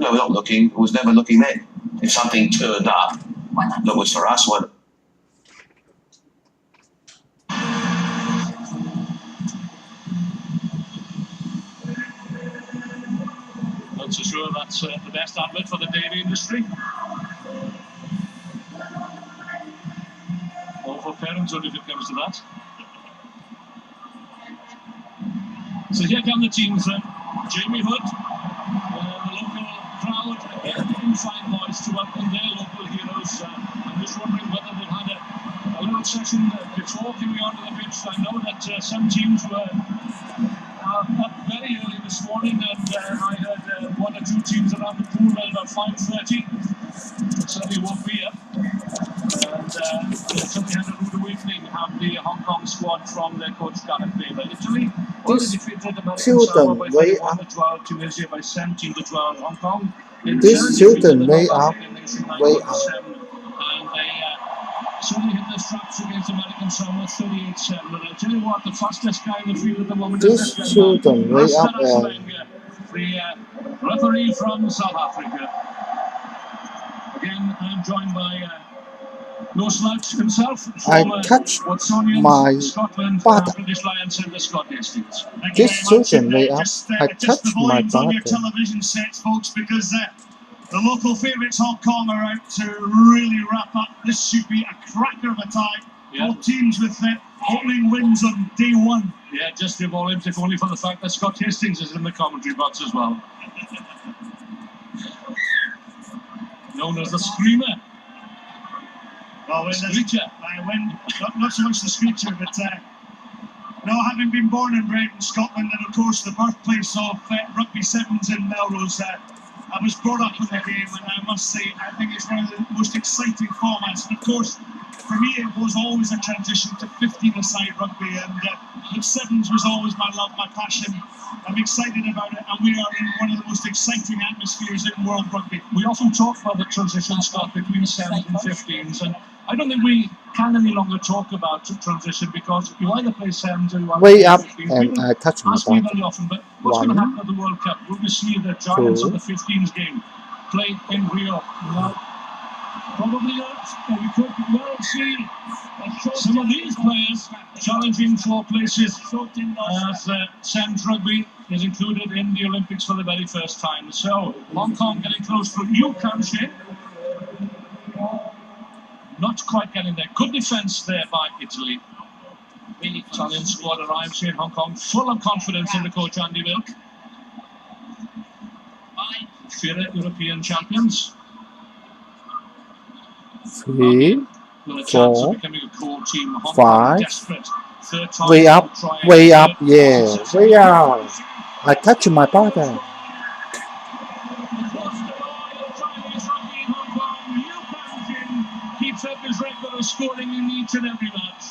No, we're not looking. It was never looking then. If something turned up that was for us, what? Not so sure that's the best advert for the dairy industry. Or for parenthood if it comes to that. So here come the teams then. Jamie Hood, the local crowd, in fine voice to welcome their local heroes. I'm just wondering whether they've had a little session before coming onto the pitch. I know that some teams were up very early this morning, and I heard one or two teams around the pool at about 5:30. Certainly woke me up. And certainly had a rude awakening, have the Hong Kong squad from their coach Gareth Baber. Italy only defeated American Samoa by 31-12, Tunisia by 17-12, Hong Kong. This children way up, and they certainly hit their straps against American Samoa 38-7. And I tell you what, the fastest guy in the field at the moment is This children way up, the referee from South Africa. Again, I'm joined by no slouch himself. I touched my button. British Lions Centre Scott Hastings. This children way up. I touched my on your button. television sets, folks, because the local favourites Hong Kong are out to really wrap up. This should be a cracker of a tie. Yeah. Both teams with opening wins on day one. Yeah, just the volumes, if only for the fact that Scott Hastings is in the commentary box as well. Known as the Screamer. Well, Not so much the screecher, but having been born and bred in Scotland, and of course the birthplace of rugby sevens in Melrose, I was brought up in the game, and I must say, I think it's one of the most exciting formats. And of course, for me, it was always a transition to 15-a-side rugby, and sevens was always my love, my passion. I'm excited about it, and we are in one of the most exciting atmospheres in world rugby. We often talk about the transition, Scott, between sevens and 15s, and I don't think we can any longer talk about transition because you either play sevens or you either Way play up, 15s. and I touched my Ask me button. very often, but what's going to happen at the World Cup? Will we see the giants of the 15s game played in Rio? No. Probably not. We could well see some of these players challenging for places as sevens rugby is included in the Olympics for the very first time. So Hong Kong getting close to Liu Kamshin. Not quite getting there. Good defence there by Italy. The Italian squad arrives here in Hong Kong, full of confidence in the coach Andy Wilk. FIRA European champions. 3, With a chance of 4, becoming a core team. Hong 5. Kong desperate. Third time Way up, try way up, third. yeah, way up. I touched my button. Keeps up his record of scoring in each and every match.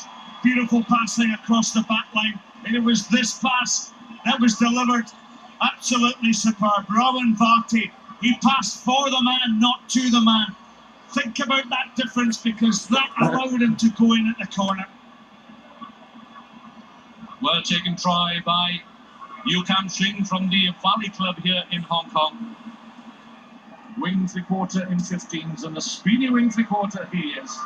Beautiful passing across the back line. And it was this pass that was delivered. Absolutely superb. Rowan Varty, he passed for the man, not to the man. Think about that difference, because that allowed him to go in at the corner. Well taken try by Liu Kamshin from the Valley Club here in Hong Kong. Wing three-quarter in 15s, and a speedy wing three-quarter he is.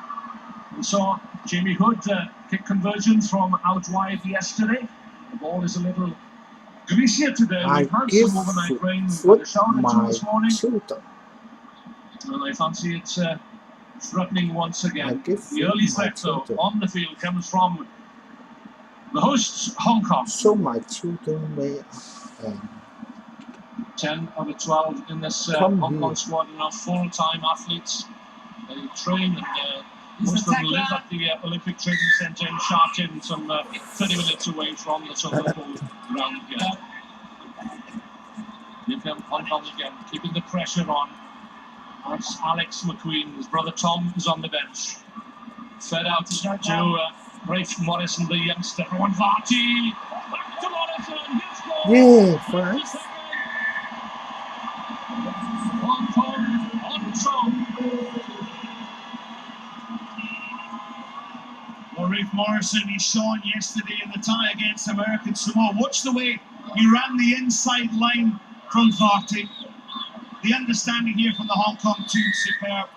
We saw Jamie Hood kick conversions from out wide yesterday. The ball is a little greasier today. We've had some overnight rain. We've had a shower or two this morning. And I fancy it's threatening once again. The early threat, though, on the field comes from the hosts, Hong Kong. So my children way up. 10 out of 12 in this Hong Kong squad are now full-time athletes. They train and most of them live at the Olympic Training Centre in Sha Tin, some 30 minutes away from the local ground here. Here come Hong Kong again, keeping the pressure on. That's Alex McQueen. His brother Tom is on the bench. Fed out to Rafe Morrison, the youngster. Rowan Varty. Back to Morrison. His goal. Yeah, first. Hong Kong on top. Well, Rafe Morrison, he shone yesterday in the tie against American Samoa. Watch the way he ran the inside line from Varty. the understanding here from the Hong Kong team superb.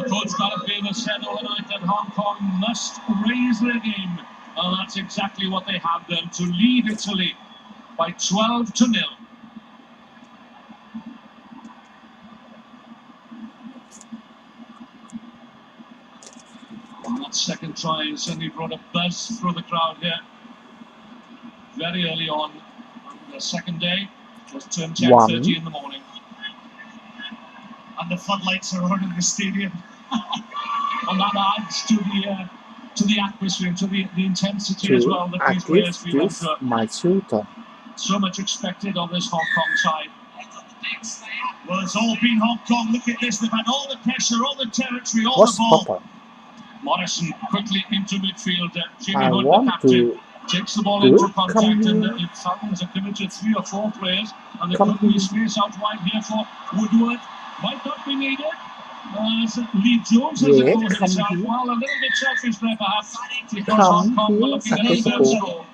Coach Gareth said overnight that Hong Kong must raise their game, and that's exactly what they have done to lead Italy by 12-0. And that second try suddenly brought a buzz through the crowd here. Very early on the second day, just turned 10:30 in the morning. And the floodlights are on in the stadium. And that adds to the atmosphere, to the intensity as well that these players feel under. My children. So much expected on this Hong Kong side. Well, it's all been Hong Kong. Look at this. They've had all the pressure, all the territory, all the ball. Papa? Morrison quickly into midfield. Jimmy I Hood, the want captain, to takes the ball do into it. contact, Come and here. the Falcons have committed 3 or 4 players, and they Come put the here. space out wide here for Woodward. Might not be needed. Lee Jones has Yeah, a goal come himself. here. Well, a little bit selfish there perhaps, because Come Hong Kong were here. looking at I a take the third ball. score.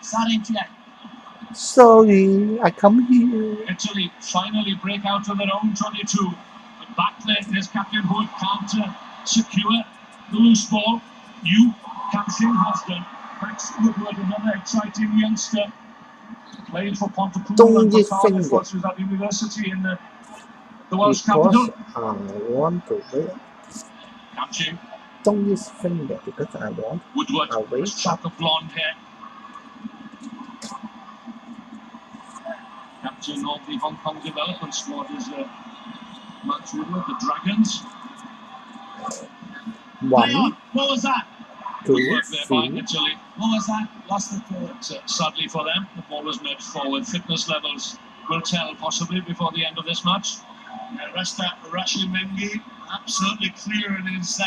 Sorry, I come here. Italy finally break out of their own 22. But back there is Captain Hood, can't secure the loose ball. Kamshin has done. Max Woodward, another exciting youngster. Played for Pontypool Don't and for you Cardiff think once he was at university in the Welsh Because capital. I want to wait. Kamshin, Don't use finger because I want. Woodward, I'll wait. shock of blonde hair. Captain of the Hong Kong development squad is Max Woodward, the Dragons. One, Leon, what was that? two, Good work there by three. Italy. What was that? Lost the ball. Sadly for them, the ball was nudged forward. Fitness levels will tell possibly before the end of this match. Rashid Mengi, absolutely clear in his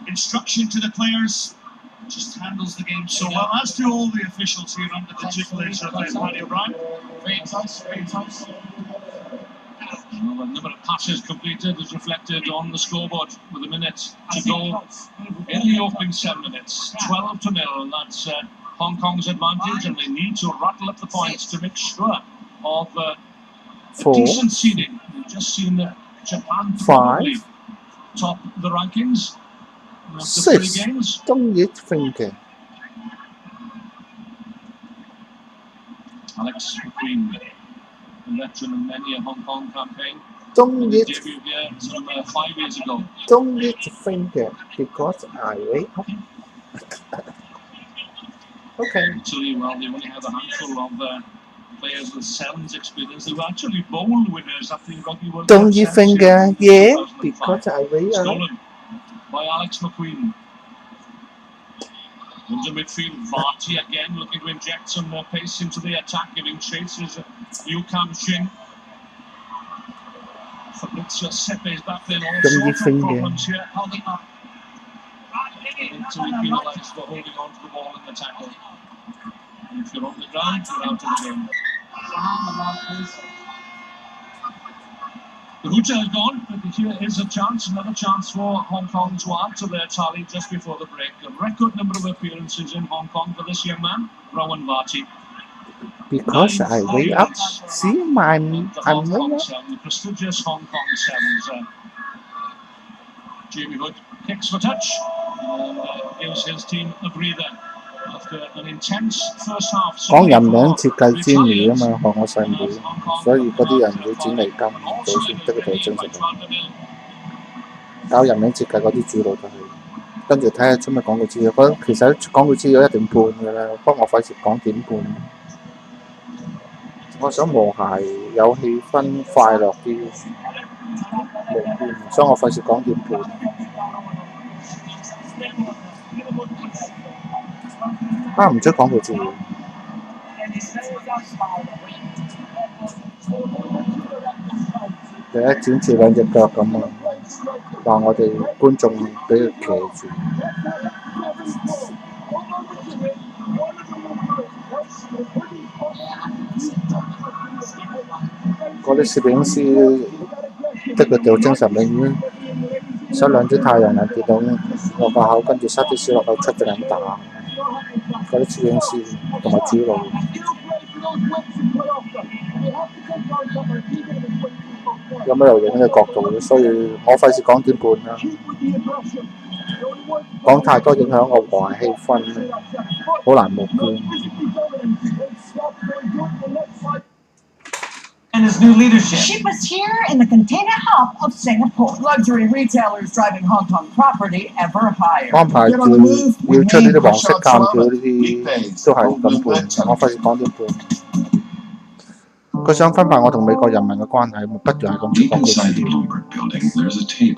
instruction to the players. Just handles the game so well, as do all the officials here under the tutelage of Paddy O'Brien. Well, the number of passes completed is reflected on the scoreboard with a minute to go in the opening 7 minutes. 12-0, and that's Hong Kong's advantage, and they need to rattle up the points to make sure of a decent seeding. We've just seen Japan probably top the rankings after 3 Six. games. Don't use finger. Alex McQueen, a veteran of many a Hong Kong campaign. Don't He use. debuted here some 5 years ago. Don't use finger because I wait up. Okay. Italy, well, they only have a handful of players with sevens experience. They were actually bowl winners at the Rugby World Cup. Don't use Sevens finger. in Yeah, 2005. because I wait up. Stolen by Alex McQueen. Into midfield, Varty again looking to inject some pace into the attack, giving chase is Kamshin. Fabrizio Sepe is back there, all sorts of problems here. Italy penalised for holding on to the ball in the tackle. And if you're on the ground, you're out of the game. The Huta is gone, but here is a chance, another chance for Hong Kong to add to their tally just before the break. A record number of appearances in Hong Kong for this young man, Rowan Varty. Because I wait up. See, The I'm Hong Kong not. 7, the prestigious Hong Kong 7s. Jamie Hood kicks for touch and gives his team a breather after an intense first half. 講人名設計專業啊嘛，學我細妹，所以嗰啲人要剪嚟金，做先得佢哋真實嘅。搞人名設計嗰啲主腦都係，跟住睇下出咩廣告資料。覺得其實廣告資料1點半㗎啦，不過我費事講點半。我想和諧有氣氛、快樂啲，無端，所以我費事講點半。啊，唔出廣告資料。第一剪住兩隻腳咁啊，話我哋觀眾俾佢騎住。嗰啲攝影師得佢哋好精神，永遠塞兩支太陽眼跌到落個口，跟住塞啲小落口出隻眼打。嗰啲攝影師同埋主腦。有乜留影嘅角度，所以我費事講點半啦。講太多影響個和諧氣氛咧，好難目標。And his new leadership. Cheapest here in the container hub of Singapore. Luxury retailers driving Hong Kong property ever higher. 安排住要出呢啲黃色監票呢啲都係咁半，我費事講點半。佢想分化我同美國人民嘅關係，不斷係咁出廣告詞。